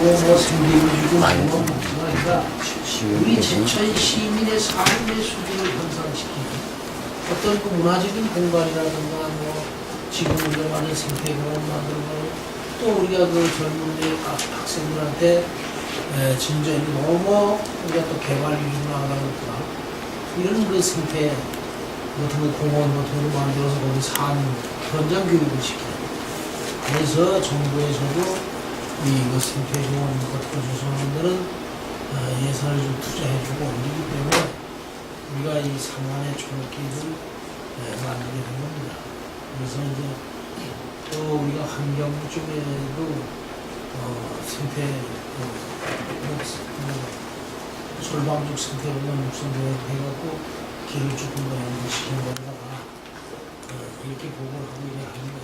뭐 생계위주고 그런 문제가 아니라 우리 제천 시민의 삶의 수준을 향상시키는 어떤 그 문화적인 공간이라든가 뭐 지금 우리가 많은 생태공원 만들고 또 우리가 그 젊은 학생들한테 진전이 너무 우리가 또 개발 위주로 나가니까 이런 그 생태 같은 거 공원 같은 거 만들어서 거기 사는 현장 교육을 시키는 그래서 정부에서도 이 생태공원 같은 거 조성하는 데는 예산을 좀 투자해주고 올리기 때문에 우리가 이 상안의 초록길을 만들게 된 겁니다. 그래서 이제 또 우리가 환경부 쪽에도 생태 솔방죽 생태공원 육성계획 해갖고 길을 조금 더 연결시키는 데다가 이렇게 보고를 하고 있는데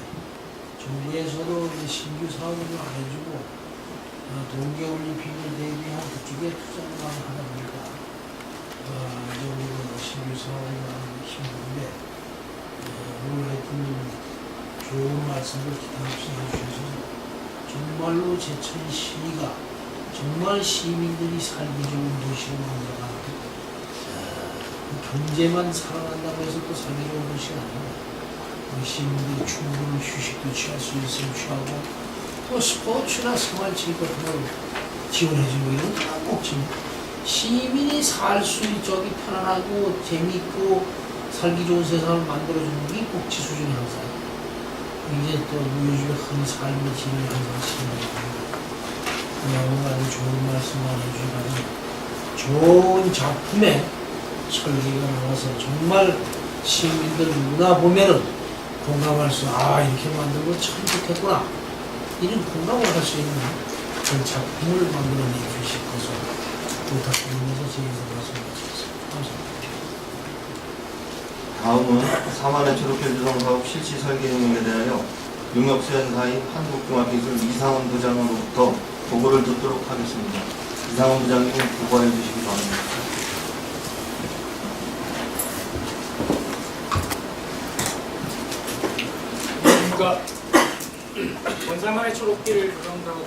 정부에서도 신규 사업을 안 해주고 동계올림픽을 대비한 그쪽에 투자를 많이 하다 보니까 이제 우리가 신규 사업이 많이 힘든데 오늘 하여튼 좋은 말씀을 기타없이 해주셔서 정말로 제천시가 정말 시민들이 살기 좋은 도시로 만들어가는 경제만 살아난다고 해서 또 살기 좋은 도시가 아니고 우리 시민들이 충분히 휴식도 취할 수 있으면 취하고 또 스포츠나 생활체육 같은 걸 지원해주고 이런 거꼭 지금 시민이 살 수 있게 편안하고 재미있고 살기 좋은 세상을 만들어주는 게 꼭 지수준이 항상 이제 또 요즘에 흔히 삶의 질을 향상시키는 겁니다. 오늘 아주 좋은 말씀만 해주셔가지고 좋은 작품에 설계가 나와서 정말 시민들 누구나 보면은 공감할 수, 이렇게 만들고 참 좋겠구나. 이런 공감을 할 수 있는 그런 작품을 만들어내 주실 것을 부탁드리면서 제 인사 말씀드리겠습니다. 감사합니다. 다음은 사만의 초록길 조성사업 실시 설계 능력에 대하여 용역수연사인 한국종합기술 이상원 부장으로부터 보고를 듣도록 하겠습니다. 이상원 부장님 보고해 주시기 바랍니다. 그러니까 원사만의 초록길 조성사업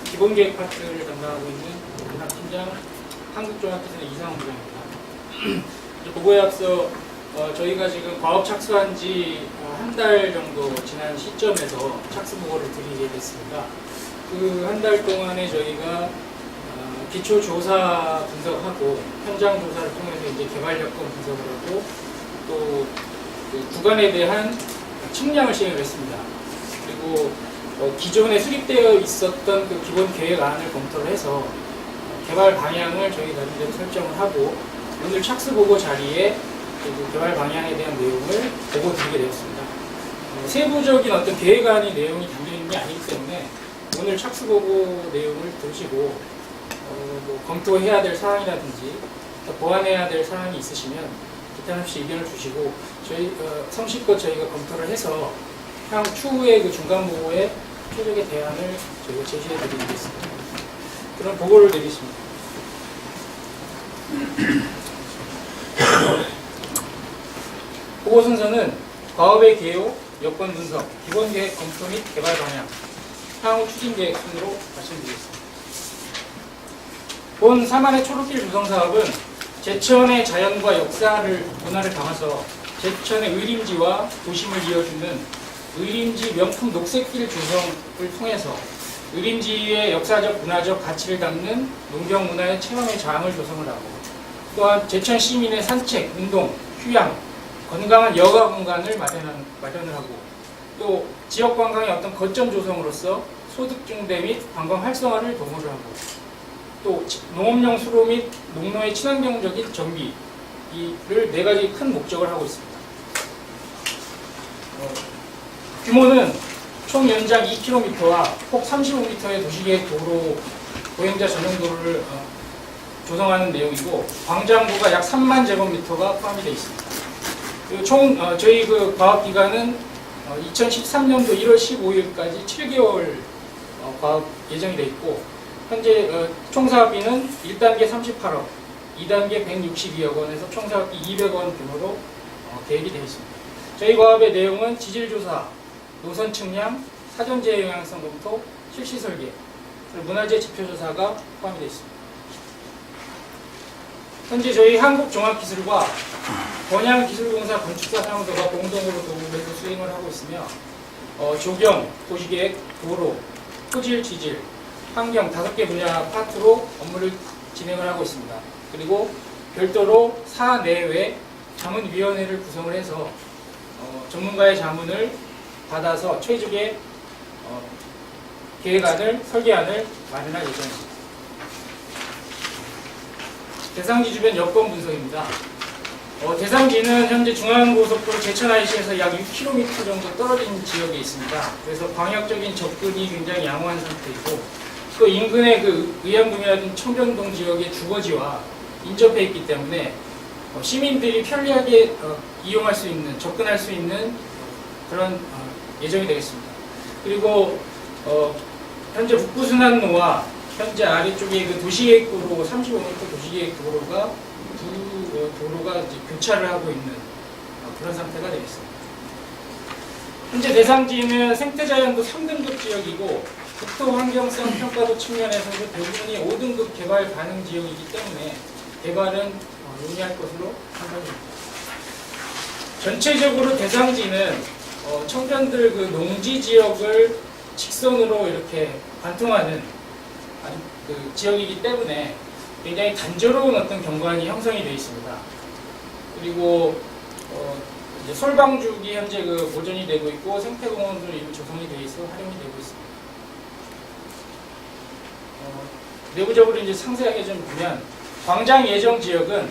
기본계획 파트를 담당하고 있는 문학팀장 한국종합기술 이상원 부장입니다. 보고에 앞서 저희가 지금 과업 착수한 지 한 달 정도 지난 시점에서 착수 보고를 드리게 됐습니다. 그 한 달 동안에 저희가 기초 조사 분석하고 현장 조사를 통해서 이제 개발 여건 분석을 하고 또 그 구간에 대한 측량을 시행을 했습니다. 그리고 기존에 수립되어 있었던 그 기본 계획안을 검토를 해서 개발 방향을 저희 나름대로 설정을 하고 오늘 착수 보고 자리에 그 개발 방향에 대한 내용을 보고 드리게 되었습니다. 세부적인 어떤 계획안의 내용이 담겨있는 게 아니기 때문에 오늘 착수 보고 내용을 보시고 뭐 검토해야 될 사항이라든지 보완해야 될 사항이 있으시면 기타 없이 의견을 주시고 저희 성실껏 저희가 검토를 해서 추후에 그 중간 보고에 최적의 대안을 저희가 제시해 드리겠습니다. 그런 보고를 드리겠습니다. 보고 순서는 과업의 개요, 여건 분석, 기본계획 검토 및 개발 방향, 향후 추진 계획 순으로 말씀드리겠습니다. 본 사만의 초록길 조성 사업은 제천의 자연과 역사를 문화를 담아서 제천의 의림지와 도심을 이어주는 의림지 명품 녹색길 조성을 통해서 의림지의 역사적 문화적 가치를 담는 농경 문화의 체험의 장을 조성을 하고 또한 제천 시민의 산책, 운동, 휴양, 건강한 여가 공간을 마련을 하고 또 지역 관광의 어떤 거점 조성으로서 소득 증대 및 관광 활성화를 도모를 하고 또 농업용 수로 및 농로의 친환경적인 정비를 4가지 큰 목적을 하고 있습니다. 규모는 총 연장 2km와 폭 35m의 도시계획 도로 보행자 전용 도로를 조성하는 내용이고 광장부가 약 3만 제곱미터가 포함이 되어 있습니다. 그리고 총 저희 그 과업 기간은 2013년도 1월 15일까지 7개월 과업 예정이 되어 있고 현재 총 사업비는 1단계 38억, 2단계 162억 원에서 총 사업비 200원 규모로 계획이 되어 있습니다. 저희 과업의 내용은 지질조사, 노선 측량, 사전재해 영향성 검토, 실시 설계, 문화재 지표조사가 포함이 되어 있습니다. 현재 저희 한국종합기술과 번양기술공사 건축사 사무소가 공동으로 도움해서 수행을 하고 있으며 조경, 도시계획, 도로, 토질, 지질, 환경 5개 분야 파트로 업무를 진행을 하고 있습니다. 그리고 별도로 사내외 자문위원회를 구성을 해서 전문가의 자문을 받아서 최적의 계획안을, 설계안을 마련할 예정입니다. 대상지 주변 여건 분석입니다. 대상지는 현재 중앙고속도로 제천 IC에서 약 6km 정도 떨어진 지역에 있습니다. 그래서 광역적인 접근이 굉장히 양호한 상태이고, 또 인근의 그 의암동이라든지 청정동 지역의 주거지와 인접해 있기 때문에 시민들이 편리하게 이용할 수 있는, 접근할 수 있는 그런 예정이 되겠습니다. 그리고 현재 북부순환로와 현재 아래쪽에 그 도시계획도로 35m 도시계획도로가 두 도로가 이제 교차를 하고 있는 그런 상태가 되겠습니다. 현재 대상지는 생태자연도 3등급 지역이고 국토환경성 평가도 측면에서도 대부분이 5등급 개발 가능 지역이기 때문에 개발은 용이할 것으로 판단됩니다. 전체적으로 대상지는 청년들 그 농지 지역을 직선으로 이렇게 관통하는 그 지역이기 때문에 굉장히 단조로운 어떤 경관이 형성이 되어 있습니다. 그리고 이제 솔방죽이 현재 그 보존이 되고 있고 생태공원도 이미 조성이 되어 있어 활용이 되고 있습니다. 내부적으로 이제 상세하게 좀 보면 광장 예정 지역은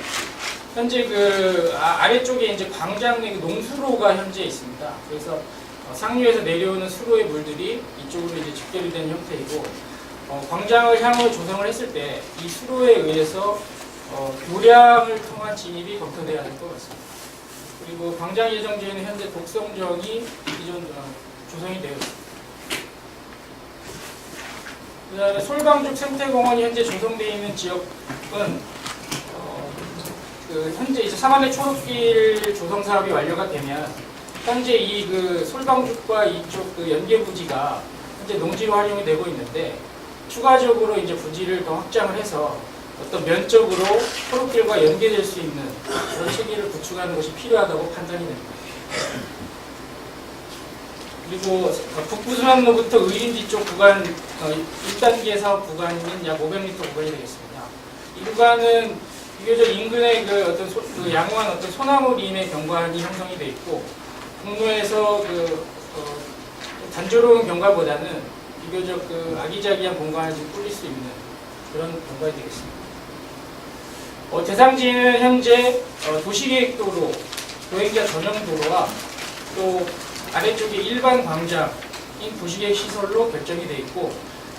현재 그 아래쪽에 이제 광장 내 농수로가 현재 있습니다. 그래서 상류에서 내려오는 수로의 물들이 이쪽으로 이제 집결이 된 형태이고 광장을 향으로 조성을 했을 때 이 수로에 의해서 교량을 통한 진입이 검토되어야 할 것 같습니다. 그리고 광장 예정 지역은 현재 독성정이 기존 조성이 되어 있습니다. 그 다음에 솔방죽 생태공원이 현재 조성되어 있는 지역은 현재 이제 삼안의 초록길 조성 사업이 완료가 되면 현재 이 그 솔방죽과 이쪽 그 연계 부지가 현재 농지로 활용이 되고 있는데 추가적으로 이제 부지를 더 확장을 해서 어떤 면적으로 초록길과 연계될 수 있는 그런 체계를 구축하는 것이 필요하다고 판단이 됩니다. 그리고 북부순환로부터 의림지 쪽 구간 1단계 사업 구간인 약 500m 구간이 되겠습니다. 이 구간은 비교적 인근의 그 어떤 양호한 어떤 소나무림의 경관이 형성이 되어 있고 국로에서 단조로운 경관보다는 비교적 그 아기자기한 공간을 좀 꾸릴 수 있는 그런 공간이 되겠습니다. 대상지는 현재 도시계획도로, 도행자 전용도로와 또 아래쪽에 일반 광장인 도시계획 시설로 결정이 되어 있고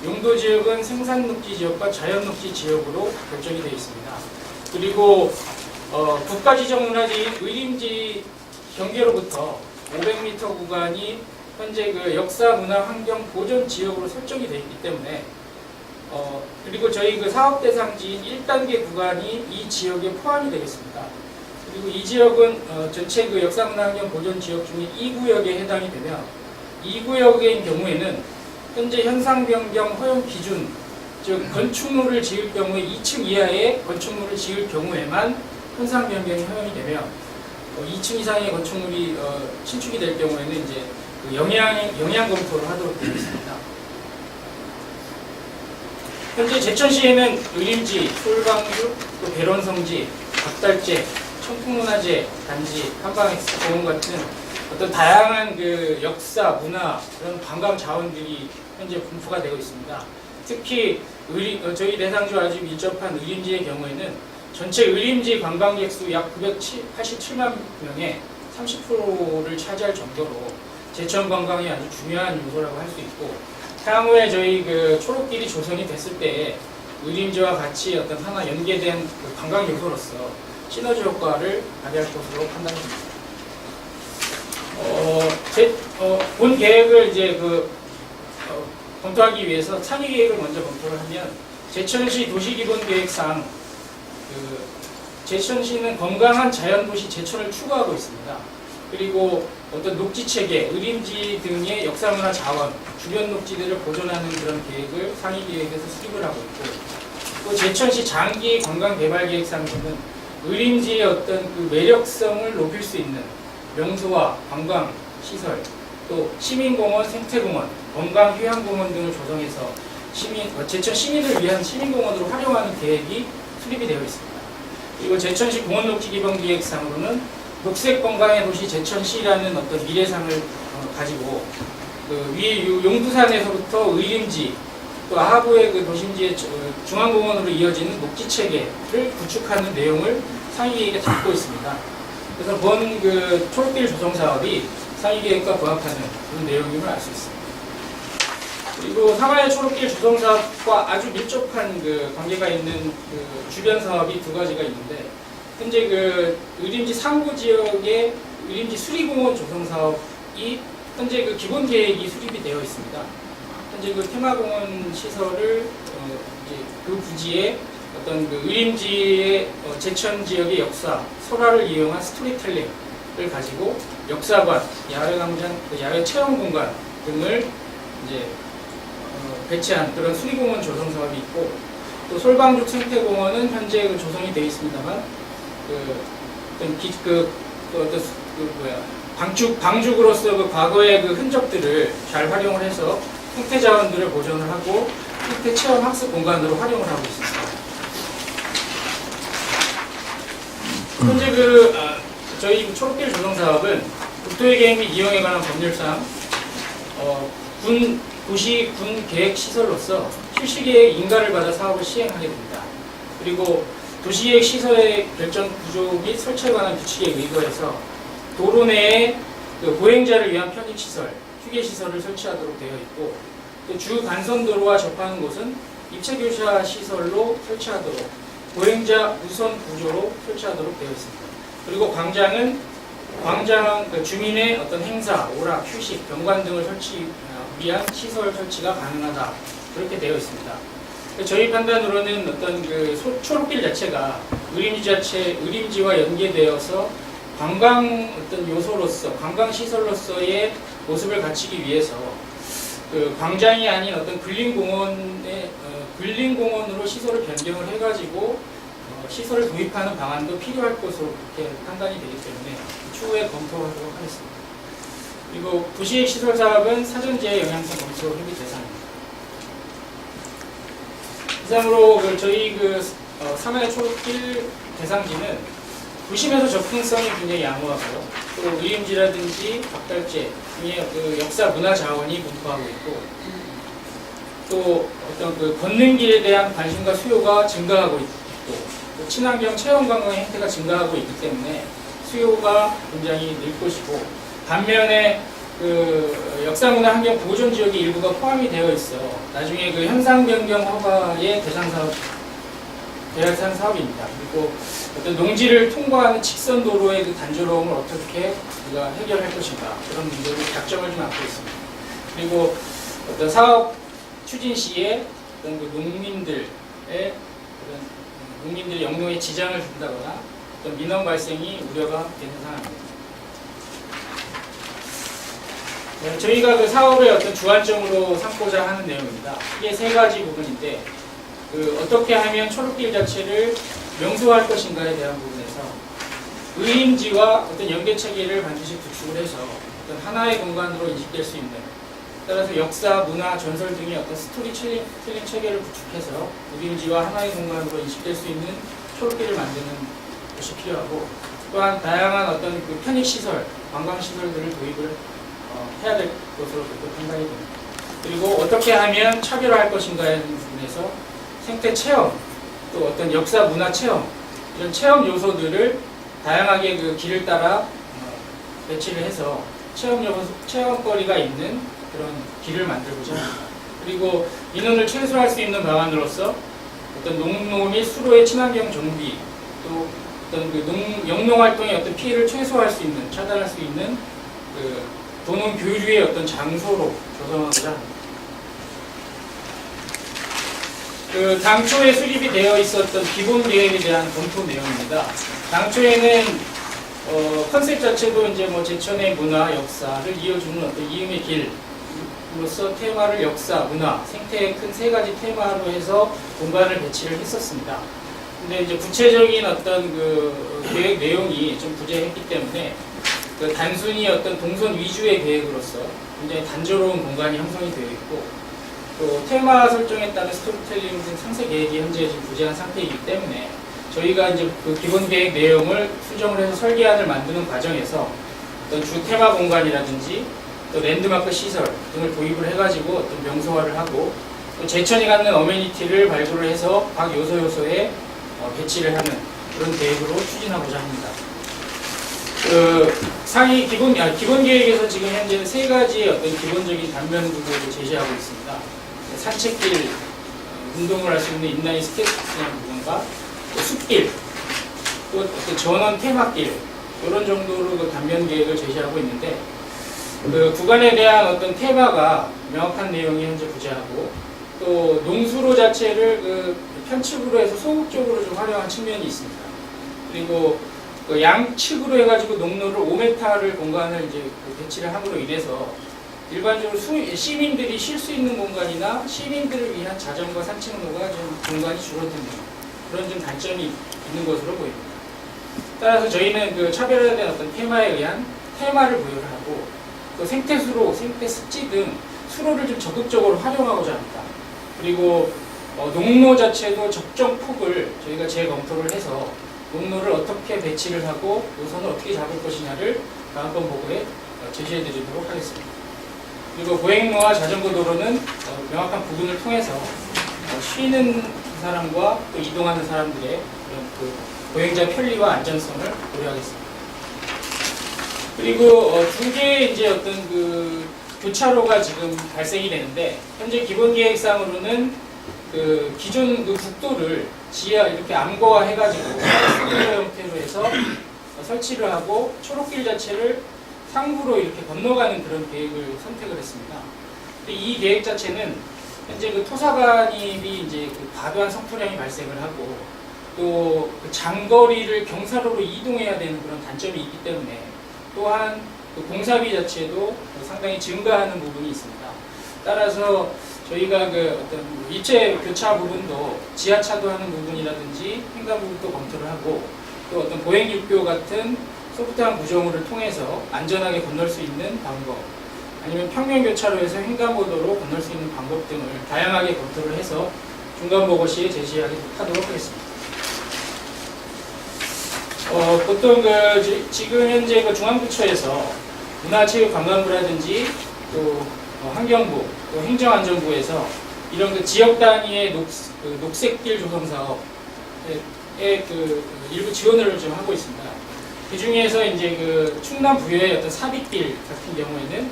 용도지역은 생산녹지 지역과 자연녹지 지역으로 결정이 되어 있습니다. 그리고 국가지정문화재인 의림지 경계로부터 500m 구간이 현재 그 역사, 문화, 환경 보존 지역으로 설정이 되어 있기 때문에 그리고 저희 그 사업 대상지인 1단계 구간이 이 지역에 포함이 되겠습니다. 그리고 이 지역은 전체 그 역사, 문화, 환경 보존 지역 중에 2구역에 해당이 되며 2구역의 경우에는 현재 현상 변경 허용 기준, 즉 건축물을 지을 경우에 2층 이하의 건축물을 지을 경우에만 현상 변경이 허용이 되며 2층 이상의 건축물이 신축이 될 경우에는 이제 그 영향 검토를 하도록 되어 있습니다. 현재 제천시에는 의림지, 솔방죽, 또 배론성지, 박달재, 청풍문화재 단지, 한방공원 같은 어떤 다양한 그 역사, 문화, 그런 관광 자원들이 현재 분포가 되고 있습니다. 특히 저희 대상지와 아주 밀접한 의림지의 경우에는 전체 의림지 관광객 수 약 987만 명의 30%를 차지할 정도로 제천 관광이 아주 중요한 요소라고 할 수 있고 향후에 저희 그 초록길이 조성이 됐을 때 의림지와 같이 어떤 하나 연계된 그 관광 요소로서 시너지 효과를 발휘할 것으로 판단됩니다. 본 계획을 이제 검토하기 위해서 차기 계획을 먼저 검토를 하면 제천시 도시기본계획상 제천시는 건강한 자연도시 제천을 추구하고 있습니다. 그리고 어떤 녹지 체계, 의림지 등의 역사문화 자원, 주변 녹지들을 보존하는 그런 계획을 상위 계획에서 수립을 하고 있고, 또 제천시 장기 관광 개발 계획 상에는 의림지의 어떤 그 매력성을 높일 수 있는 명소와 관광 시설, 또 시민공원, 생태공원, 건강 휴양공원 등을 조성해서 제천 시민을 위한 시민공원으로 활용하는 계획이 수립이 되어 있습니다. 그리고 제천시 공원녹지기본기획상으로는 녹색 건강의 도시 제천시라는 어떤 미래상을 가지고 그 위 용두산에서부터 의림지 또 하부의 그 도심지의 중앙공원으로 이어지는 녹지 체계를 구축하는 내용을 상위계획에 담고 있습니다. 그래서 본 그 초록길 조성 사업이 상위계획과 부합하는 그런 내용임을 알 수 있습니다. 그리고 상하의 초록길 조성 사업과 아주 밀접한 그 관계가 있는 그 주변 사업이 두 가지가 있는데, 현재 그 의림지 상부 지역의 의림지 수리공원 조성 사업이 현재 그 기본 계획이 수립이 되어 있습니다. 현재 그 테마공원 시설을 이제 그 부지에 어떤 그 의림지의 제천 지역의 역사, 설화를 이용한 스토리텔링을 가지고 역사관, 야외광장, 야외 체험 공간 등을 이제 배치한 그런 수리공원 조성 사업이 있고, 또 솔방죽 생태공원은 현재 그 조성이 되어 있습니다만 방죽으로서 그 과거의 그 흔적들을 잘 활용을 해서 생태 자원들을 보존을 하고 생태 체험 학습 공간으로 활용을 하고 있습니다. 현재 저희 초록길 조성 사업은 국토의 계획 및 이용에 관한 법률상 도시 군 계획 시설로서 실시계획 인가를 받아 사업을 시행하게 됩니다. 그리고 도시계획 시설의 결정 구조 및 설치에 관한 규칙에 의거해서 도로 내에 그 보행자를 위한 편익시설, 휴게시설을 설치하도록 되어 있고, 또 주 간선도로와 접하는 곳은 입체교차 시설로 설치하도록, 보행자 우선 구조로 설치하도록 되어 있습니다. 그리고 광장은 광장 주민의 어떤 행사, 오락, 휴식, 경관 등을 위한 시설 설치가 가능하다, 그렇게 되어 있습니다. 저희 판단으로는 어떤 그 초록길 자체가 의림지와 연계되어서 관광 어떤 요소로서, 관광 시설로서의 모습을 갖추기 위해서 그 광장이 아닌 어떤 근린공원으로 시설을 변경을 해가지고 시설을 도입하는 방안도 필요할 것으로 그렇게 판단이 되기 때문에 추후에 검토하도록 하겠습니다. 그리고 도시의 시설 사업은 사전지의 영향성 검토 협의 대상입니다. 이상으로 저희 상하의 초록길 대상지는 도심에서 접근성이 굉장히 양호하고요. 또 의림지라든지 박달재 등의 그 역사 문화 자원이 분포하고 있고, 또 어떤 그 걷는 길에 대한 관심과 수요가 증가하고 있고, 또 친환경 체험 관광의 형태가 증가하고 있기 때문에 수요가 굉장히 늘 것이고, 반면에 그 역사문화 환경 보존 지역의 일부가 포함이 되어 있어 나중에 그 현상 변경 허가의 대상 사업입니다. 그리고 어떤 농지를 통과하는 직선 도로의 그 단조로움을 어떻게 우리가 해결할 것인가, 그런 문제를 약점을 좀 안고 있습니다. 그리고 어떤 사업 추진 시에 어떤 그 농민들의 영농에 지장을 준다거나 어떤 민원 발생이 우려가 되는 상황입니다. 네, 저희가 그 사업의 어떤 주안점으로 삼고자 하는 내용입니다. 이게 세 가지 부분인데, 어떻게 하면 초록길 자체를 명소화할 것인가에 대한 부분에서 의림지와 어떤 연계 체계를 반드시 구축을 해서 어떤 하나의 공간으로 인식될 수 있는, 따라서 역사, 문화, 전설 등의 어떤 스토리텔링 체계를 구축해서 의림지와 하나의 공간으로 인식될 수 있는 초록길을 만드는 것이 필요하고, 또한 다양한 어떤 그 편익시설, 관광시설들을 도입을 해야 될 것으로 그렇게 판단이 됩니다. 그리고 어떻게 하면 차별화할 것인가에 대한 부분에서 생태 체험, 또 어떤 역사 문화 체험, 이런 체험 요소들을 다양하게 그 길을 따라 배치를 해서 체험거리가 있는 그런 길을 만들고자 합니다. 그리고 인원을 최소화할 수 있는 방안으로서 어떤 농노 및 수로의 친환경 정비, 또 어떤 그 영농 활동의 어떤 피해를 최소화할 수 있는, 차단할 수 있는 그 도농 교류의 어떤 장소로 조성하고자 합니다. 그 당초에 수립이 되어 있었던 기본 계획에 대한 검토 내용입니다. 당초에는 컨셉 자체도 이제 뭐 제천의 문화, 역사를 이어주는 어떤 이음의 길로서 테마를 역사, 문화, 생태의 큰 세 가지 테마로 해서 공간을 배치를 했었습니다. 근데 이제 구체적인 어떤 그 계획 내용이 좀 부재했기 때문에 그 단순히 어떤 동선 위주의 계획으로서 굉장히 단조로운 공간이 형성이 되어 있고, 또 테마 설정에 따른 스토리텔링 등 상세 계획이 현재 지금 부재한 상태이기 때문에 저희가 이제 그 기본 계획 내용을 수정을 해서 설계안을 만드는 과정에서 어떤 주 테마 공간이라든지 또 랜드마크 시설 등을 도입을 해가지고 어떤 명소화를 하고, 또 제천이 갖는 어메니티를 발굴을 해서 각 요소에 배치를 하는 그런 계획으로 추진하고자 합니다. 기본 계획에서 지금 현재 세 가지의 어떤 기본적인 단면 구조를 제시하고 있습니다. 산책길, 운동을 할 수 있는 인라인 스케이트장 부분과 또 숲길, 또 어떤 전원 테마길, 이런 정도로 그 단면 계획을 제시하고 있는데, 그 구간에 대한 어떤 테마가 명확한 내용이 현재 부재하고, 또 농수로 자체를 그 편측으로 해서 소극적으로 좀 활용한 측면이 있습니다. 그리고 그 양측으로 해가지고 농로를 5m를 공간을 이제 배치를 함으로 인해서 일반적으로 시민들이 쉴 수 있는 공간이나 시민들을 위한 자전거 산책로가 좀 공간이 줄어드는 그런 좀 단점이 있는 것으로 보입니다. 따라서 저희는 그 차별화된 어떤 테마에 의한 테마를 부여를 하고, 또 생태수로, 생태습지 등 수로를 좀 적극적으로 활용하고자 합니다. 그리고 농로 자체도 적정 폭을 저희가 재검토를 해서 농로를 어떻게 배치를 하고 노선을 어떻게 잡을 것이냐를 다음번 보고에 제시해 드리도록 하겠습니다. 그리고 보행로와 자전거 도로는 명확한 부분을 통해서 쉬는 사람과 또 이동하는 사람들의 그런 그 보행자 편리와 안전성을 고려하겠습니다. 그리고 두 개의 이제 어떤 그 교차로가 지금 발생이 되는데, 현재 기본 계획상으로는 그 기존 그 국도를 지하 이렇게 암거화 해가지고 스튜디오 형태로 해서 설치를 하고 초록길 자체를 상부로 이렇게 건너가는 그런 계획을 선택을 했습니다. 근데 이 계획 자체는 현재 그 토사반입이 이제 그 과도한 성토량이 발생을 하고, 또 그 장거리를 경사로로 이동해야 되는 그런 단점이 있기 때문에, 또한 그 공사비 자체도 상당히 증가하는 부분이 있습니다. 따라서 저희가 그 어떤 일체 교차 부분도 지하차도 하는 부분이라든지 횡단 부분도 검토를 하고, 또 어떤 보행육교 같은 소프트한 구조물을 통해서 안전하게 건널 수 있는 방법, 아니면 평면 교차로에서 횡단보도로 건널 수 있는 방법 등을 다양하게 검토를 해서 중간보고 시에 제시하도록 하겠습니다. 보통 지금 현재 그 중앙부처에서 문화체육관광부라든지 또 환경부, 또 행정안전부에서 이런 그 지역 단위의 녹색길 조성 사업에 그 일부 지원을 좀 하고 있습니다. 그 중에서 이제 그 충남 부여의 어떤 삽입길 같은 경우에는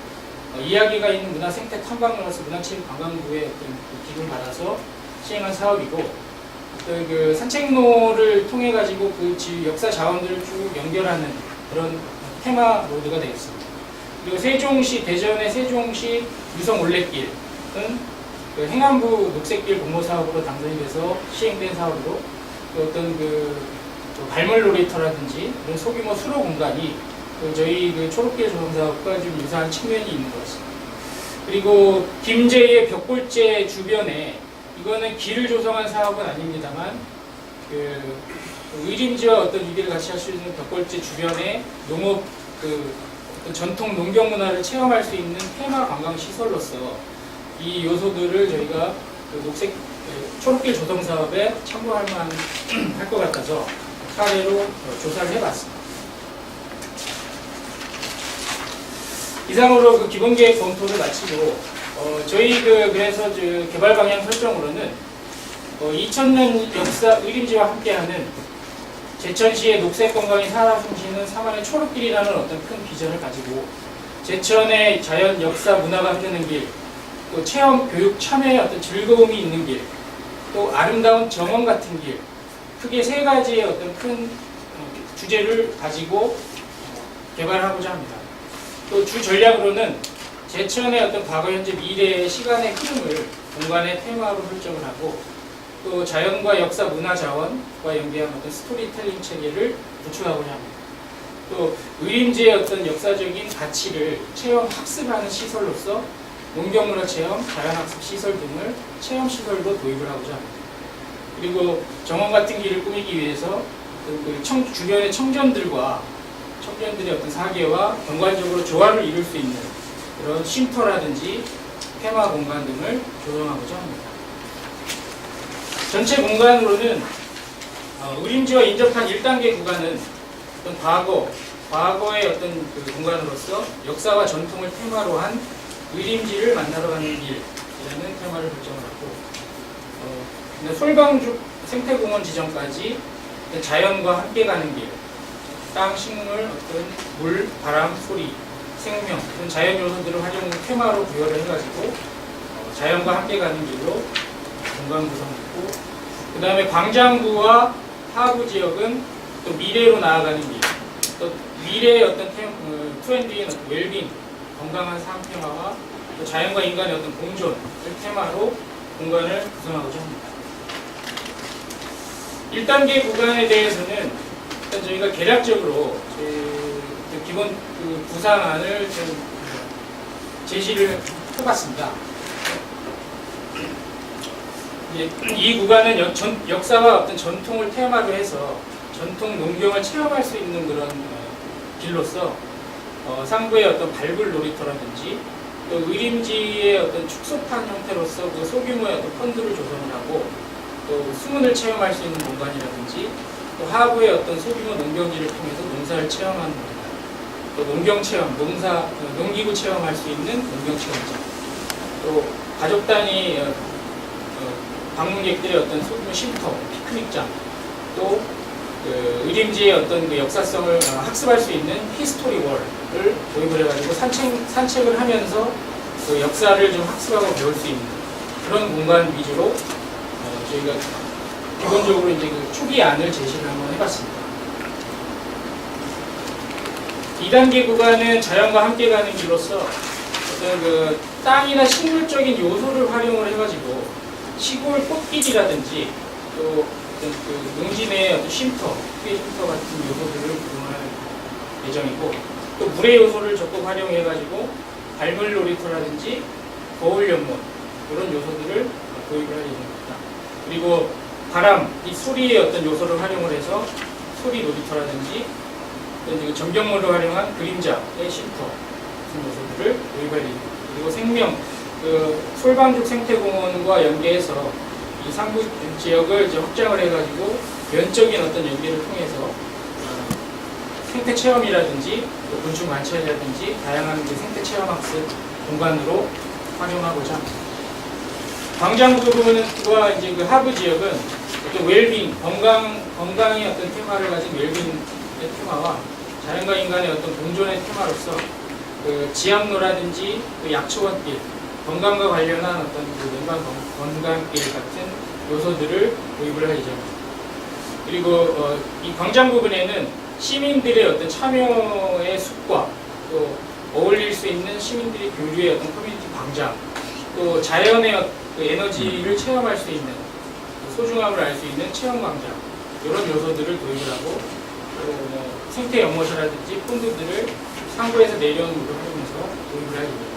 이야기가 있는 문화생태 탐방로로서 문화체육관광부의 어떤 기금을 받아서 시행한 사업이고, 그 산책로를 통해 가지고 그 역사 자원들을 쭉 연결하는 그런 테마 로드가 되겠습니다. 그리고 세종시, 대전의 세종시 유성 올레길은 그 행안부 녹색길 공모 사업으로 당선이 돼서 시행된 사업으로, 그 어떤 그 발물 놀이터라든지 그런 소규모 수로 공간이 그 저희 그 초록길 조성 사업과 좀 유사한 측면이 있는 것 같습니다. 그리고 김제의 벽골제 주변에, 이거는 길을 조성한 사업은 아닙니다만 그 의림지와 어떤 유기를 같이 할 수 있는 벽골제 주변에 농업 그 어떤 전통 농경 문화를 체험할 수 있는 테마 관광 시설로서 이 요소들을 저희가 그 녹색 초록길 조성 사업에 참고할 만할 것 같아서 사례로 조사를 해봤습니다. 이상으로 그 기본 계획 검토를 마치고, 저희 그래서 개발 방향 설정으로는 2000년 역사 의림지와 함께하는 제천시의 녹색 관광이 살아 숨쉬는 사만의 초록길이라는 어떤 큰 비전을 가지고, 제천의 자연, 역사, 문화가 흐르는 길, 또 체험, 교육, 참여의 어떤 즐거움이 있는 길, 또 아름다운 정원 같은 길, 크게 세 가지의 어떤 큰 주제를 가지고 개발하고자 합니다. 또 주 전략으로는 제천의 어떤 과거, 현재, 미래의 시간의 흐름을 공간의 테마로 설정을 하고, 또 자연과 역사, 문화 자원과 연계한 어떤 스토리텔링 체계를 구축하고자 합니다. 또 의림지의 어떤 역사적인 가치를 체험 학습하는 시설로서 농경문화 체험, 자연학습 시설 등을 체험 시설도 도입을 하고자 합니다. 그리고 정원 같은 길을 꾸미기 위해서 주변의 청년들의 어떤 사계와 경관적으로 조화를 이룰 수 있는 그런 쉼터라든지 테마 공간 등을 조성하고자 합니다. 전체 공간으로는 의림지와 인접한 1단계 구간은 어떤 과거의 어떤 그 공간으로서 역사와 전통을 테마로 한 의림지를 만나러 가는 길이라는 테마를 결정을 하고, 솔방죽 생태공원 지점까지 자연과 함께 가는 길, 땅, 식물, 어떤 물, 바람, 소리, 생명 이런 자연 요소들을 활용 테마로 부여를 해가지고 자연과 함께 가는 길로 공간 구성했고, 그 다음에 광장구와 하부 지역은 또 미래로 나아가는 길, 또 미래의 어떤 트렌드인 어떤 웰빙, 건강한 삶 테마와 또 자연과 인간의 어떤 공존을 테마로 공간을 구성하고자 합니다. 1단계 구간에 대해서는 일단 저희가 개략적으로 기본 구상안을 좀 제시를 해봤습니다. 이 구간은 역사와 어떤 전통을 테마로 해서 전통 농경을 체험할 수 있는 그런 길로서 상부의 어떤 발굴 놀이터라든지 또 의림지의 어떤 축소판 형태로서 그 소규모의 어떤 펀드를 조성을 하고 또 수문을 체험할 수 있는 공간이라든지 또 하부의 어떤 소규모 농경지를 통해서 농사를 체험하는 공간, 또 농경 체험, 농기구 체험할 수 있는 농경 체험장, 또 가족 단위 방문객들의 어떤 소규모 쉼터, 피크닉장, 또 의림지의 어떤 그 역사성을 학습할 수 있는 히스토리 월을 도입을 해가지고 산책을 하면서 그 역사를 좀 학습하고 배울 수 있는 그런 공간 위주로 저희가 기본적으로 이제 그 초기 안을 제시를 한번 해봤습니다. 2단계 구간은 자연과 함께 가는 길로서 어떤 그 땅이나 식물적인 요소를 활용을 해가지고 시골 꽃길이라든지 또 어떤 그 농지내의 어떤 쉼터, 피해 쉼터 같은 요소들을 구성할 예정이고, 또 물의 요소를 적극 활용해가지고 발물 놀이터라든지 거울 연못 이런 요소들을 도입을 할 예정입니다. 그리고 바람, 이 소리의 어떤 요소를 활용을 해서 소리 놀이터라든지 또 전경물을 활용한 그림자의 쉼터 같은 요소들을 도입할 예정입니다. 그리고 생명, 그 솔방죽 생태공원과 연계해서 이 상부 지역을 이제 확장을 해가지고 면적인 어떤 연계를 통해서 생태 체험이라든지 또 곤충 관찰이라든지 다양한 생태 체험 학습 공간으로 활용하고자 합니다. 광장 부분과 이제 그 하부 지역은 어떤 웰빙, 건강의 어떤 테마를 가진 웰빙의 테마와 자연과 인간의 어떤 공존의 테마로서 그 지압로라든지 그 약초원길, 건강과 관련한 어떤 그 연관 건강길 같은 요소들을 도입을 할 예정입니다. 그리고 이 광장 부분에는 시민들의 어떤 참여의 숲과 또 어울릴 수 있는 시민들의 교류의 어떤 커뮤니티 광장, 또 자연의 그 에너지를 체험할 수 있는 소중함을 알 수 있는 체험 광장 이런 요소들을 도입을 하고 또 생태 연못이라든지 폰드들을 상부에서 내려오는 물을 활용해서 도입을 할 예정입니다.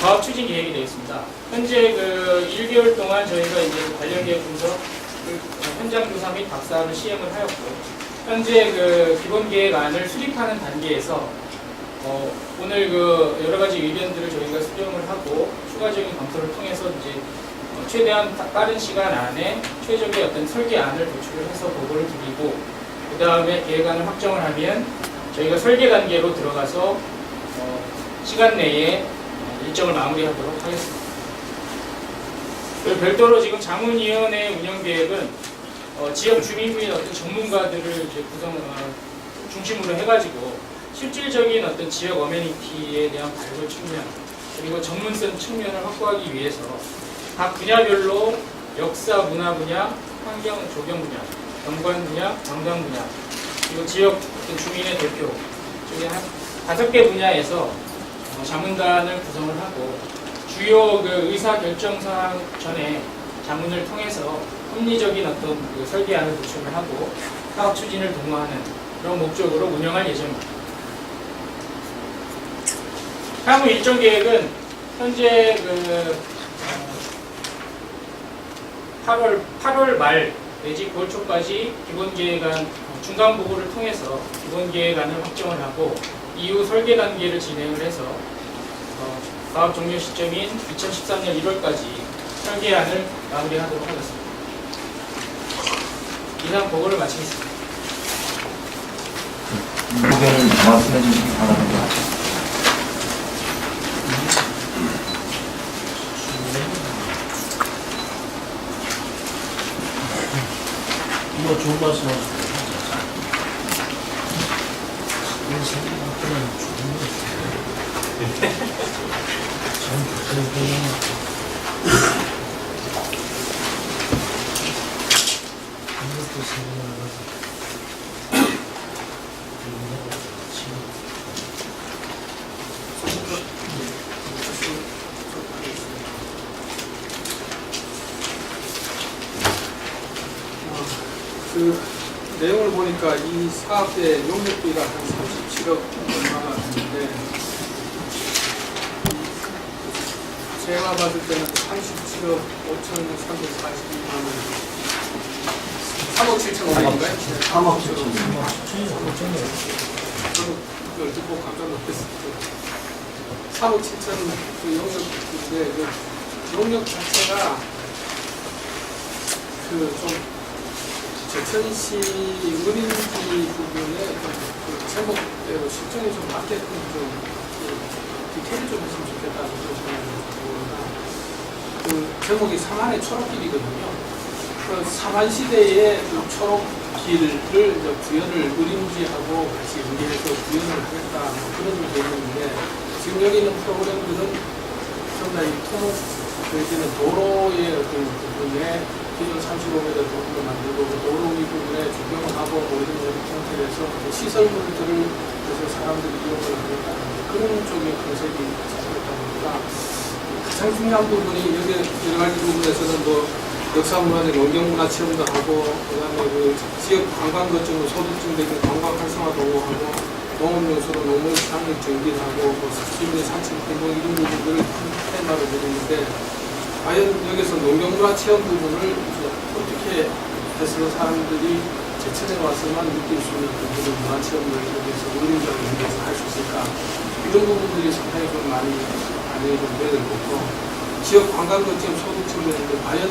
사업 추진 계획이 되어 있습니다. 현재 그 1개월 동안 저희가 이제 관련 계획 분석, 현장 조사 및 박사를 시행을 하였고, 현재 그 기본 계획안을 수립하는 단계에서 오늘 그 여러 가지 의견들을 저희가 수렴을 하고 추가적인 검토를 통해서 이제 최대한 빠른 시간 안에 최적의 어떤 설계안을 도출을 해서 보고를 드리고, 그 다음에 계획안을 확정을 하면 저희가 설계 단계로 들어가서 시간 내에 일정을 마무리하도록 하겠습니다. 그리고 별도로 지금 자문위원회 운영 계획은 지역 주민 및 어떤 전문가들을 이제 중심으로 해가지고 실질적인 어떤 지역 어메니티에 대한 발굴 측면, 그리고 전문성 측면을 확보하기 위해서 각 분야별로 역사, 문화 분야, 환경, 조경 분야, 경관 분야, 관광 분야, 그리고 지역 어떤 주민의 대표, 저기 한 5개 분야에서 자문단을 구성을 하고 주요 그 의사 결정 사항 전에 자문을 통해서 합리적인 어떤 그 설계안을 도출을 하고 사업 추진을 도모하는 그런 목적으로 운영할 예정입니다. 향후 일정 계획은 현재 8월 말 내지 9월 초까지 기본 계획안 중간 보고를 통해서 기본 계획안을 확정을 하고 이후 설계 단계를 진행을 해서 사업 종료 시점인 2013년 1월까지 설계안을 마무리하도록 하겠습니다. 이상 보고를 마치겠습니다. 의견을 말씀해 주시기 바랍니다. 뭐 좋은 말씀 하셨어요. 이런 생각보다는 좋은 거 참 좋다는 이것도 생각나서 그 내용을 보니까 이 사업의 용역비가 한 37억 얼마가 되는데 제가 봤을 때는 37억 5,342만 원 3억 7천 원인가요? 3억 7천 원. 저도 그걸 듣고 깜짝 놀랐어요. 3억 7천 그 용역비인데 그 용역 자체가 좀 제천시 의린지 부분에 그 제목대로 실정이 좀 맞게끔 좀 디테일을 좀 했으면 좋겠다는 그런 생각이 듭니다. 그 제목이 삼안의 초록길이거든요. 그 삼안시대의 그 초록길을 이제 구현을 의린지하고 같이 연계해서 구현을 하겠다 뭐 그런 게 있는데 지금 여기 있는 프로그램들은 상당히 토목 저희들은 도로의 어떤 부분에 기존 35m 도로를 만들고 도로 위 부분에 조경을 하고 뭐 이런 형태로 해서 시설물들을 그래서 사람들이 이용을 하겠다는 그런 쪽의 컨셉이 잡혔다 보니까 가장 중요한 부분이 여기 여러 가지 부분에서는 뭐 역사문화적 원경문화 체험도 하고 그다음에 그 지역 관광 거점으로 소득증대인 관광 활성화 도모하고 농업용수로 농물 상을 정비하고 뭐 시민의 산책 행동 이런 부분들을 테마로 드리는데 과연 여기서 농경문화 체험 부분을 어떻게 해서 사람들이 제천에 와서만 느낄 수 있는 그런 문화 체험을 여기서 의료적으로 연계해서 할 수 있을까 이런 부분들이 상당히 좀 많이 반영이 좀 돼야 될 거고 지역 관광 거점 소득 측면인데 과연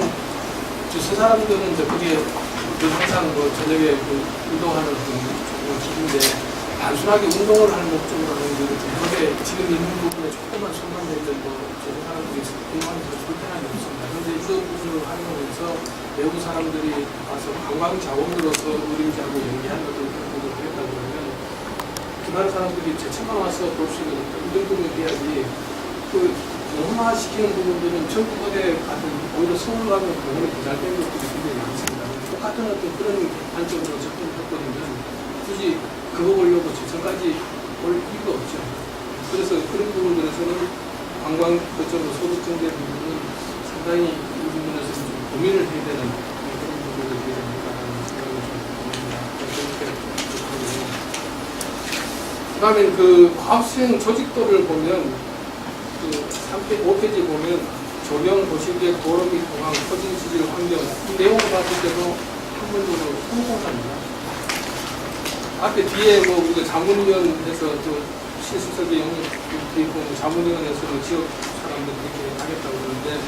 저 사람들은 이제 그게 항상 뭐 저녁에 그 운동하는 그런 기분인데 단순하게 운동을 하는 목적으로 하는 게 그게 지금 있는 부분에 조금만 손만 대면 뭐 저런 사람들이 운동하면서 불편함이 없습니다. 그런데 이 부분을 활용해서 외국 사람들이 와서 관광 자원으로서 의린지하고 연계하는 것을 하겠다 그러면 그 나라 사람들이 제천만 와서 볼 수 있는 이런 부분을 해야지 그 영화시키는 부분들은 전국 어디 같은 오히려 서울 가면 공원이 부잘된 것들이 굉장히 많습니다. 똑같은 어떤 그런 관점으로 접근했거든요. 굳이 그거 보려고 제천까지 올 이유가 없죠. 그래서 그런 부분들에서는 관광 거점으로 소득증대 부분은 상당히 이 부분에서 좀 고민을 해야 되는 그런 부분을 해야 되니까라는 생각을 좀 듭니다. 그 다음에 그 과학수행 조직도를 보면 그 5페이지 보면 조경, 도시계획, 도로 및 공항, 토진 지질 환경 이 내용을 봤을 때도 한번으로 성공합니다. 앞에 뒤에 뭐 우리가 자문위원회에서 또 실수설계 영역 있고 자문위원회에서도 지역 사람들 이렇게 하겠다고 그러는데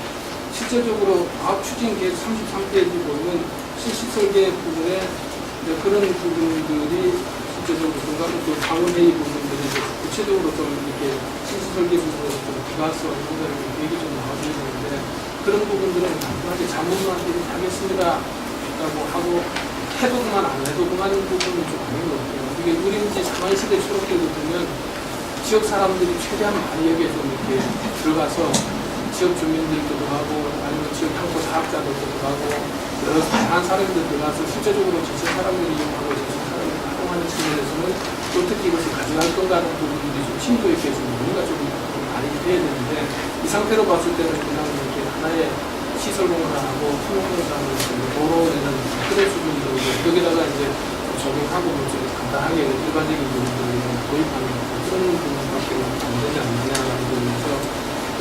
실질적으로 과학 추진 계획 33페이지 보면 실시설계 부분에 그런 부분들이 실제적으로 그 자문회의 부분들이 구체적으로 좀 이렇게 실시설계 부분에서 좀 비과서 이런 얘기 좀 나와줘야 되는데 그런 부분들은 단순하게 자문한테 하겠습니다 라고 하고 해도 그만 안 해도 그만 부분은 좀 아닌 것 같아요. 이게 의린지 상한시대 초록길도 보면 지역 사람들이 최대한 많이 여기에 좀 이렇게 들어가서 지역 주민들도 하고 아니면 지역 평고 사업자들도 하고 여러 다양한 사람들 들어가서 실제적으로 지역 사람들이 이용하고 지역 사람들이 활동하는 측면에서는 어떻게 이것을 가져갈 건가 하는 부분들이 좀 심도 있게 좀 우리가 좀 많이 해야 되는데 이 상태로 봤을 때는 그냥 이렇게 하나의 시설 공사하고 통행 공사하고 도로 내는 그런 수준으로 여기다가 이제 적용하고 좀 간단하게 일반적인 부분들을 도입하는 그런 부분밖에 안 되지 않느냐라는 부분에서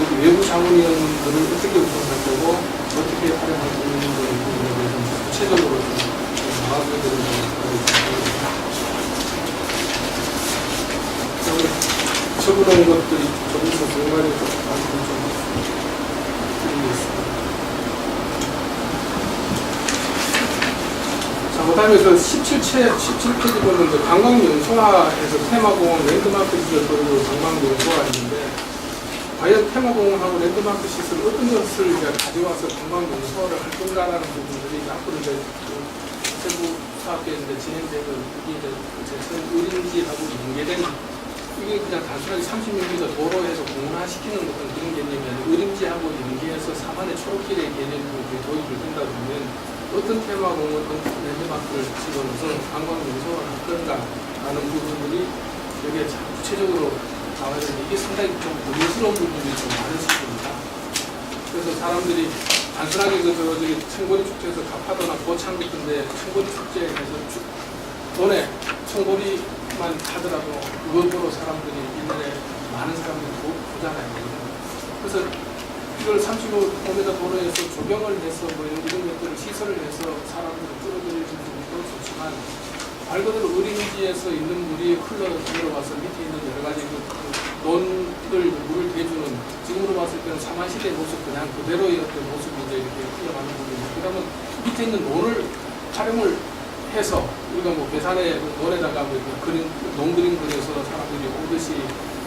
여기 외부 자문위원들을 어떻게 구성할 거고 어떻게 활용할 수 있는 부분에 대해서 구체적으로 좀 나와줘야 되는 부분을 처분하는 것들이 조금 더 정말에 말씀 좀 드리겠습니다. 자, 그 다음에 그 17페이지 보면 그 관광명소화에서 테마공원 랜드마크 시설 도로 관광명소화 있는데 과연 테마공원하고 랜드마크 시설 어떤 것을 이제 가져와서 관광명소화를 할 건가라는 부분들이 앞으로 이제 세부 사업에 이제 진행되는 이게 이제 제천 의림지하고 연계된 이게 그냥 단순하게 30mm 도로에서 공원화시키는 어떤 그런 개념이 아니라 의림지하고 연계해서 사만의 초록길의 개념으로 도입을 된다 보면 어떤 테마공원, 어떤 랜드마크를 집어넣어서 관광명소화를 할 건가라는 부분들이 여기에 구체적으로 나와야 되는데 이게 상당히 좀 고민스러운 부분이 좀 많은 시기입니다. 그래서 사람들이 단순하게 저기 청보리 축제에서 가파도나 고창 같은데 청보리 축제에서 돈에 청보리만 하더라도 그것으로 사람들이 옛날에 많은 사람들이 보잖아요. 그래서 이걸 35m 도로에서 조경을 해서 뭐 이런 것들을 시설을 해서 사람들을 끌어들이는 부분도 좋지만 말 그대로 의림지에서 있는 물이 흘러 들어와서 밑에 있는 여러 가지 논들 물을 대주는 지금으로 봤을 때는 사만시대의 모습 그냥 그대로의 어떤 모습이 이제 이렇게 흘러가는 부분이고 그러면 밑에 있는 논을 활용을 해서 우리가 뭐 배산에 논에다가 뭐 그림 농그림 그려서 사람들이 오듯이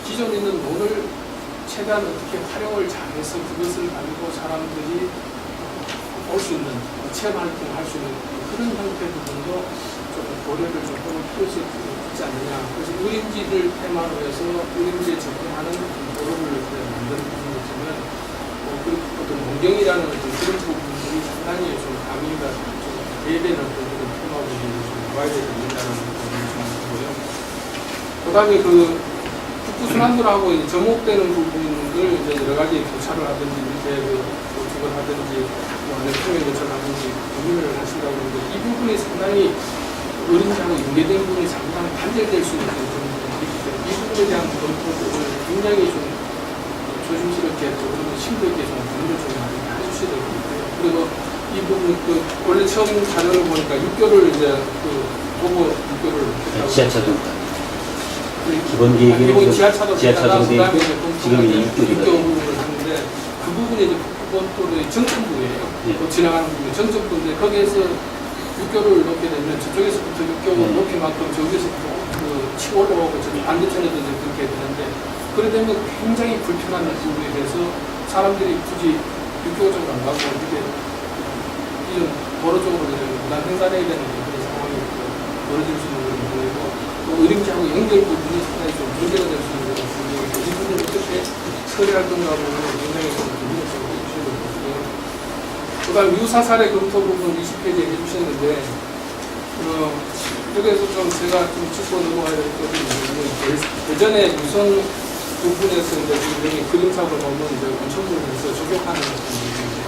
기존 있는 논을 최대한 어떻게 활용을 잘해서 그것을 가지고 사람들이 올 수 있는 체험 활동을 할 수 있는 그런 형태의 부분도 좀 고려를 좀 해볼 필요가 있지 않느냐. 그래서 의림지를 테마로 해서 의림지에 접근하는 도로를 만드는 부분이지만 어떤 농경이라는 어떤 그런 부분들이 상당히 좀 가미가 좀 대되는 그런 테마로 좀 나와야 되지 않느냐는 부분이 좀 있고요. 그 다음에 그 북부순환도로하고 접목되는 부분을 이제 여러 가지 교차를 하든지 밑에 조직을 하든지 평면 교차를 하든지 고민을 하신다고 하는데 이 부분이 상당히 의림지하고 연계된 부분이 상당히 단절될 수 있는 그런 부분이 있기 때문에 이 부분에 대한 검토를 굉장히 좀 조심스럽게 좀 심도 있게 좀 고민을 좀 많이 해주셔야 될 것 같아요. 그리고 이 부분 원래 처음 자료를 보니까 6개월을 이제 보고 6개월을 지하차도 기본 계획은 지하차도 되어 있고 지금 이제 6개월이거든요. 부분을 하는데 그 부분이 이제 국본도로의 정점부예요. 지나가는 부분이 정점부인데 거기에서 6개월을 놓게 되면 저쪽에서부터 6개월 높이만큼 저기서부터 치고 올라오고 저기 반대편에도 그렇게 되는데 그래 되면 굉장히 불편한 부분에 대해서 사람들이 굳이 6개월 정도 안 가고 이렇게 이런 도로 쪽으로 무단 횡단해야 되는 그런 상황이 벌어질 수 있는 걸 보이고 의림지하고 연결 부분이 상당히 좀 문제가 될 수 있는 것 같습니다. 이 부분을 어떻게 처리할 건가 보면 굉장히 좀 고민을 좀 해주셔야 될 것 같고요. 그 다음 유사 사례 검토 부분 20페이지에 해주셨는데 여기에서 좀 제가 좀 짚고 넘어가야 될 것이 있는데 예전에 유성 부분에서 이제 여기 그림사를 보면 이제 원천물을 해서 조격하는 부분인데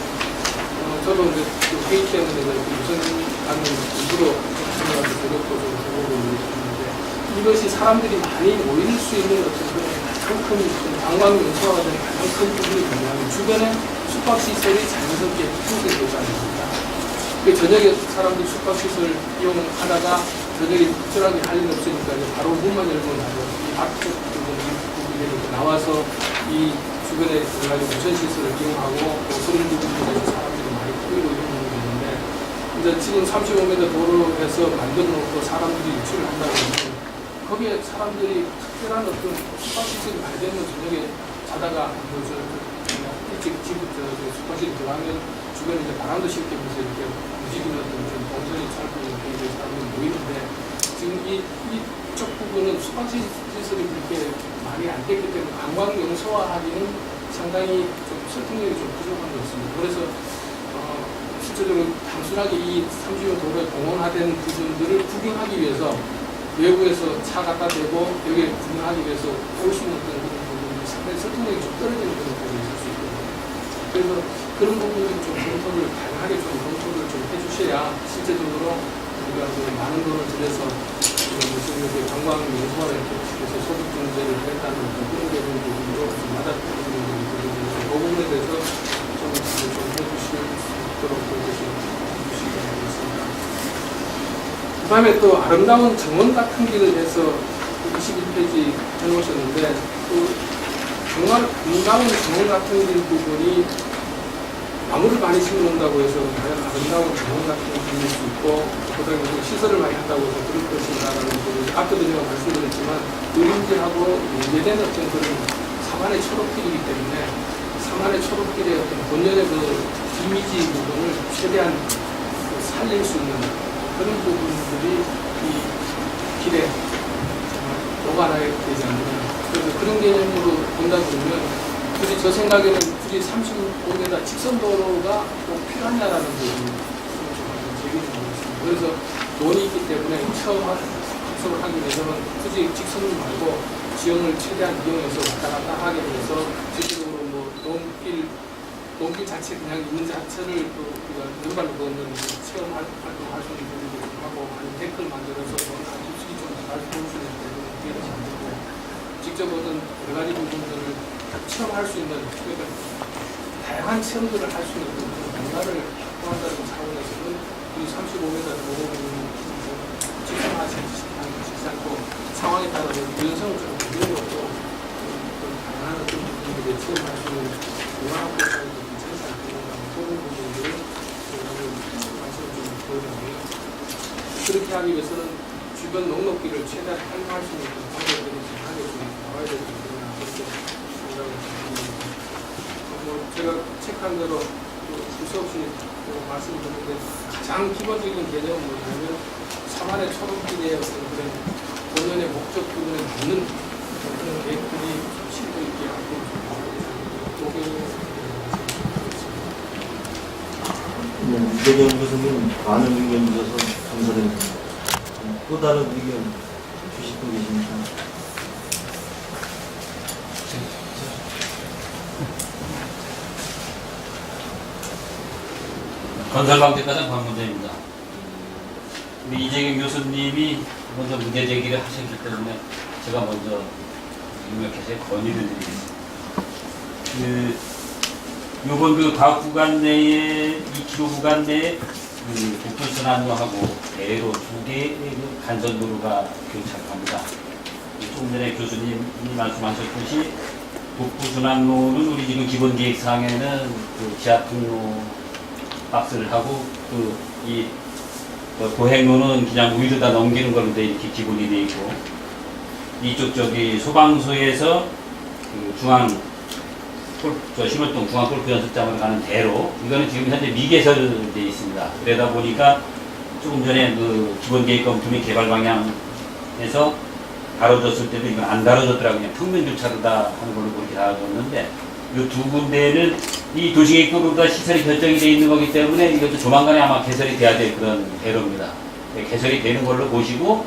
저도 이제 회의 때문에 유성 하는 일부러 조격도 좀 해보고 있는데 이것이 사람들이 많이 모일 수 있는 어떤 가장 큰 관광 명소화가 되는 가장 큰 부분이 뭐냐면 주변에 숙박시설이 자연스럽게 형성되지 않습니다. 저녁에 사람들이 숙박시설 이용하다가 저녁에 특별하게 할 일 없으니까 이제 바로 문만 열고 나서 이 앞쪽 부분에 나와서 이 주변에 여러 가지 온천시설을 이용하고 또 서른 부분에서 사람들이 많이 모이고 이런 부분이 있는데 이제 지금 35m 도로에서 만들어 놓고 사람들이 유치를 한다고 하면 거기에 사람들이 특별한 어떤 숙박시설이 많이 되면 저녁에 자다가 일찍 집부터 숙박시설 들어가면 주변에 이제 바람도 쉽게 불면서 이렇게 움직이는 어떤 동선이 짧고 이렇게 사람들이 모이는데 지금 이쪽 부분은 숙박시설이 그렇게 많이 안 됐기 때문에 관광 명소화하기는 상당히 좀 설득력이 좀 부족한 것 같습니다. 그래서 실제적으로 단순하게 이 30여 도로에 공원화된 부분들을 구경하기 위해서 외부에서 차 갖다 대고 여기에 구경하기 위해서 올 수 있는 그런 부분이 상당히 설득력이 좀 떨어지는 그런 부분이 있을 수 있거든요. 그래서 그런 부분을 좀 검토를 다양하게 좀 검토를 좀 해주셔야 실제적으로 우리가 많은 돈을 들여서 무슨 이렇게 관광 명소를 해서 소득 증대를 했다는 그런 부분으로 맞았던 부분이 있는데 그 부분에 대해서 좀 해주실 수 있도록 해주시기 바라겠습니다. 그 다음에 또 아름다운 정원 같은 길을 해서 21페이지 해놓으셨는데 그 정말 아름다운 정원 같은 길 부분이 나무를 많이 심어놓는다고 해서 과연 아름다운 정원 같은 길일 수 있고 그 다음에 시설을 많이 한다고 해서 그럴 것인가라는 부분을 아까도 제가 말씀드렸지만 의림지하고 연계된 어떤 그런 사만의 초록길이기 때문에 사만의 초록길의 어떤 본연의 그 이미지 부분을 최대한 살릴 수 있는 그런 부분들이 이 길에 정말 녹아나야 되지 않느냐. 그래서 그런 개념으로 본다 그러면 굳이 저 생각에는 굳이 35m 직선도로가 꼭 필요하냐라는 부분이 제기를 하겠습니다. 그래서 돈이 있기 때문에 처음 학습을 하기 위해서는 굳이 직선 말고 지형을 최대한 이용해서 왔다 갔다 하게 돼서 실질적으로 뭐 논길 자체 그냥 있는 자체를 또 우리가 눈발로 걷는 체험 활동할 수 있는 부분도 하고 아니면 데크를 만들어서 깊숙이 좀 잘 볼 수 있는 부분이 되지 않고 직접 어떤 여러 가지 부분들을 체험할 수 있는 그러니까 다양한 체험들을 할 수 있는 뭔가를 확보한다는 차원에서는 이 35m 보호구는 직선하지 않고 상황에 따라서 유연성을 좀 만드는 것도 다양한 어떤 부분들에 체험할 수 있는 문화학교에서 괜찮지 않겠는가 그런 부분들을 말씀을 좀 보여드리고요. 그렇게 하기 위해서는 주변 농업기를 최대한 활용할 수 있는 방법들이 하게 좀 나와야 되기 때문에 제가 책한 대로 수 없이 말씀드렸는데 가장 기본적인 개념은 뭐냐면 사만의 초록길의 어떤 그런 본연의 목적 부분에 맞는 그런 계획들이 실도 있게 하고 이재경 교수님 많은 의견 주셔서 감사드립니다. 또 다른 의견 주실 분 계십니까? 건설방책과장 박문재입니다. 우리 이재경 교수님이 먼저 문제 제기를 하셨기 때문에 제가 먼저 윤곽해서 건의를 드리겠습니다. 요번 그 과학 구간 내에 2km 구간 내에 그 북부순환로하고 대로 두 개의 그 간선도로가 교착합니다. 조금 전에 교수님이 말씀하셨듯이 북부순환로는 우리 지금 기본 계획상에는 그 지하통로 박스를 하고 이 도행로는 그냥 위로다 넘기는 걸로 돼 이렇게 기본이 돼 있고 이쪽 저기 소방서에서 그 신월동 중앙 골프 연습장으로 가는 대로 이거는 지금 현재 미개설되어 있습니다. 그러다 보니까 조금 전에 그 기본 계획 검토 및 개발 방향에서 다뤄졌을 때도 이건 안 다뤄졌더라고요. 그냥 평면 교차로다 하는 걸로 그렇게 다뤄졌는데 이 두 군데는 이 도시계획도로가 시설이 결정이 되어 있는 거기 때문에 이것도 조만간에 아마 개설이 돼야 될 그런 대로입니다. 개설이 되는 걸로 보시고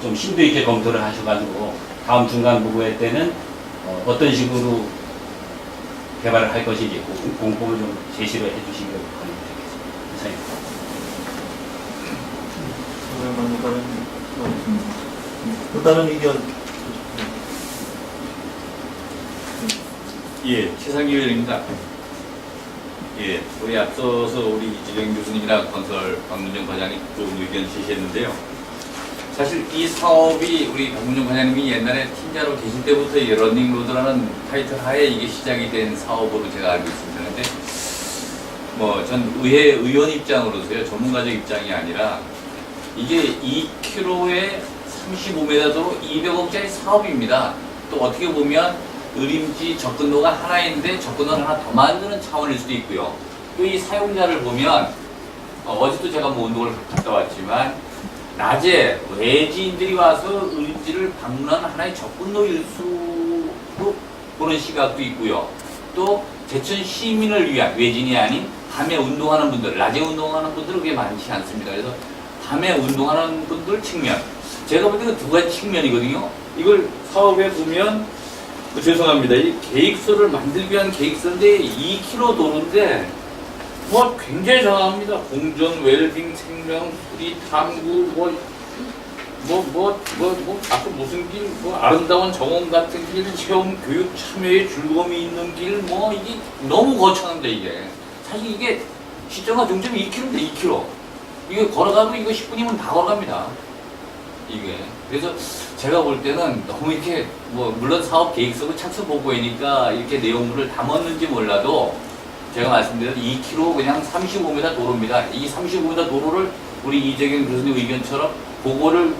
좀 심도 있게 검토를 하셔가지고 다음 중간 보고회 때는 어떤 식으로 개발을 할 것인지 공법을 좀 제시를 해주시길 바라겠습니다. 이상입니다. 또 다른 의견. 예, 최상기 의원입니다. 예, 우리 앞서서 우리 이재경 교수님이랑 건설 박문정 과장이 좋은 의견 제시했는데요. 사실 이 사업이 우리 박문정 과장님이 옛날에 팀장으로 계실 때부터 이 러닝로드라는 타이틀 하에 이게 시작이 된 사업으로 제가 알고 있습니다. 근데 뭐 전 의회 의원 입장으로서요, 전문가적 입장이 아니라 이게 2km에 35m도 200억짜리 사업입니다. 또 어떻게 보면 의림지 접근로가 하나인데 접근로를 하나 더 만드는 차원일 수도 있고요. 또 이 사용자를 보면 어제도 제가 뭐 운동을 갔다 왔지만 낮에 외지인들이 와서 의림지를 방문하는 하나의 접근로일 수로 보는 시각도 있고요. 또 제천 시민을 위한 외진이 아닌 밤에 운동하는 분들, 낮에 운동하는 분들은 그게 많지 않습니다. 그래서 밤에 운동하는 분들 측면, 제가 볼 때 그 두 가지 측면이거든요. 이걸 사업에 보면 죄송합니다. 이 계획서를 만들기 위한 계획서인데 2km 도로인데 뭐 굉장히 잘합니다. 공전, 웰빙, 생명, 수리, 탐구, 아까 무슨 길, 아름다운 정원 같은 길, 체험, 교육, 참여의 즐거움이 있는 길, 이게 너무 거창한데, 이게. 사실 이게 시점과 종점이 2km인데, 2km. 이게 걸어가도 이거 10분이면 다 걸어갑니다. 이게. 그래서 제가 볼 때는 너무 이렇게, 물론 사업 계획서고 착수 보고회니까 이렇게 내용물을 담았는지 몰라도 제가 말씀드린 2km 그냥 35m 도로입니다. 이 35m 도로를 우리 이재경 교수님 의견처럼 그거를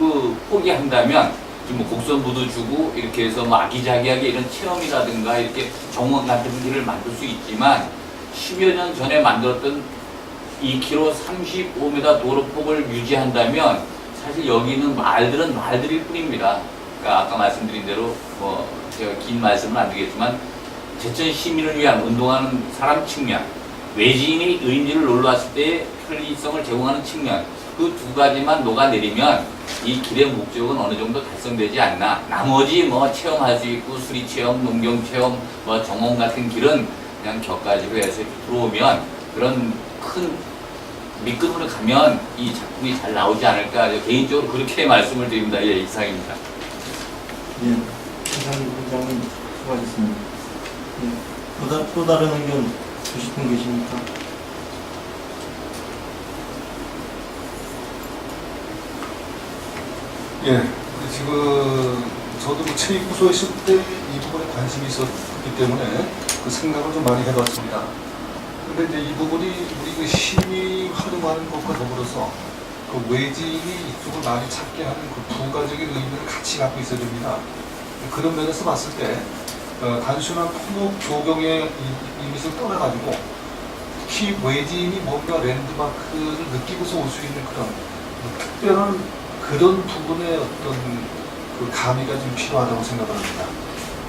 포기한다면 좀 곡선부도 주고 이렇게 해서 아기자기하게 이런 체험이라든가 이렇게 정원 같은 길을 만들 수 있지만 10여 년 전에 만들었던 2km 35m 도로폭을 유지한다면 사실 여기 있는 말들은 말들일 뿐입니다. 그러니까 아까 말씀드린 대로 제가 긴 말씀은 안 드리겠지만 제천 시민을 위한 운동하는 사람 측면, 외지인이 의인지를 놀러 왔을 때 편리성을 제공하는 측면, 그 두 가지만 녹아내리면 이 길의 목적은 어느 정도 달성되지 않나. 나머지 체험할 수 있고 수리 체험, 농경 체험, 정원 같은 길은 그냥 격가지로 해서 들어오면 그런 큰 밑근으로 가면 이 작품이 잘 나오지 않을까. 개인적으로 그렇게 말씀을 드립니다. 예, 이상입니다. 예, 이상희 부장님 수고하셨습니다. 예, 또 다른 의견 주실 분 계십니까? 예, 지금 저도 체육부서에 있을 때 이 부분에 관심이 있었기 때문에 그 생각을 좀 많이 해봤습니다. 근데 이제 이 부분이 우리 시민이 활용하는 것과 더불어서 그 외지인이 이쪽을 많이 찾게 하는 그 두 가지의 의미를 같이 갖고 있어야 됩니다. 그런 면에서 봤을 때 단순한 토목 조경의 이미지를 떠나가지고 특히 외지인이 뭔가 랜드마크를 느끼고서 올 수 있는 그런 특별한 그런 부분의 어떤 그 가미가 좀 필요하다고 생각을 합니다.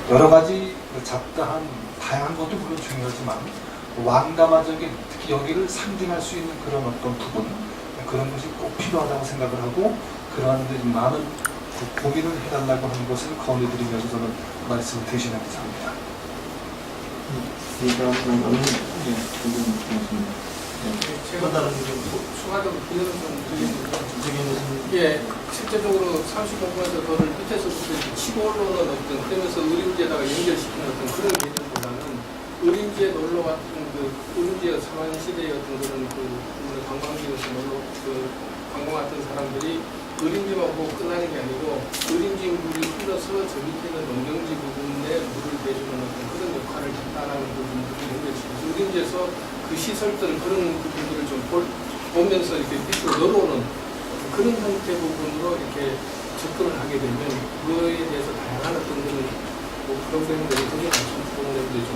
여러 가지 잡다한 다양한 것도 물론 중요하지만 왕감화적인 특히 여기를 상징할 수 있는 그런 어떤 부분 그런 것이 꼭 필요하다고 생각을 하고 그러한 데 좀 많은 그 고민을 해달라고 하는 것을 건의드리면서 저는 말씀을 대신하고자 합니다. 제가 다른 의견 추가적으로 비전을 좀 드리는데요. 예, 실제적으로 35분에서 그거를 밑에서부터 치고 올라오는 어떤 그러면서 의림지에다가 연결시키는 어떤 그런 개념보다는 의림지에 놀러 왔던 의림지의 사만시대의 어떤 그런 관광지에서 관광 왔던 사람들이 의림지만 보고 끝나는 게 아니고 의림지 물이 흘러서 저 밑에 있는 농경지 부분에 물을 내주는 어떤 그런 역할을 담당하는 부분들이 연결시켜서 의림지에서 그 시설들 그런 부분들을 좀 보면서 이렇게 밑으로 내려오는 그런 형태 부분으로 이렇게 접근을 하게 되면 그거에 대해서 다양한 어떤 그런 프로그램들이 굉장히 많은 프로그램들이 좀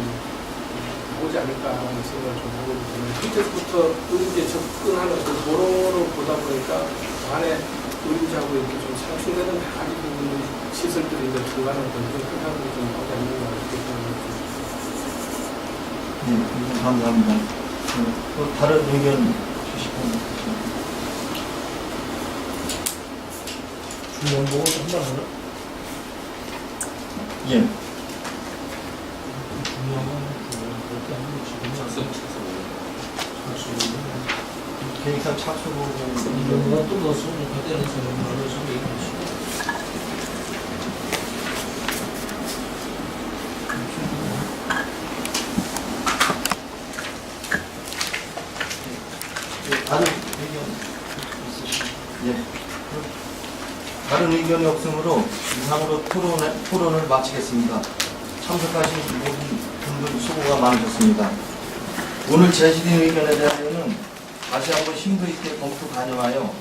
나오지 않을까라는 생각을 좀 하고 있거든요. 밑에서부터 의림지에 접근하는 어떤 도로로 보다 보니까 안에 의림지하고 이렇게 좀 상충되는 다리 부분들 시설들이 이제 중간에 어떤 그런 생각들이 좀 나오지 않는가 이렇게 생각합니다. 네, 감사합니다. 또 다른 의견 주실 분 계십니까? 중요한 보고 한번 하나? 예. 중요한 건 그렇게 하면 지금 계획상 착수부 이런 것도 넣었으면 그때는 말을 좀 얘기하시고 다른 의견 있으십니까? 예. 다른 의견이 없으므로 이상으로 토론을 마치겠습니다. 참석하신 모든 분들 수고가 많으셨습니다. 오늘 제시된 의견에 대하여는 다시 한번 심도 있게 검토 반영하여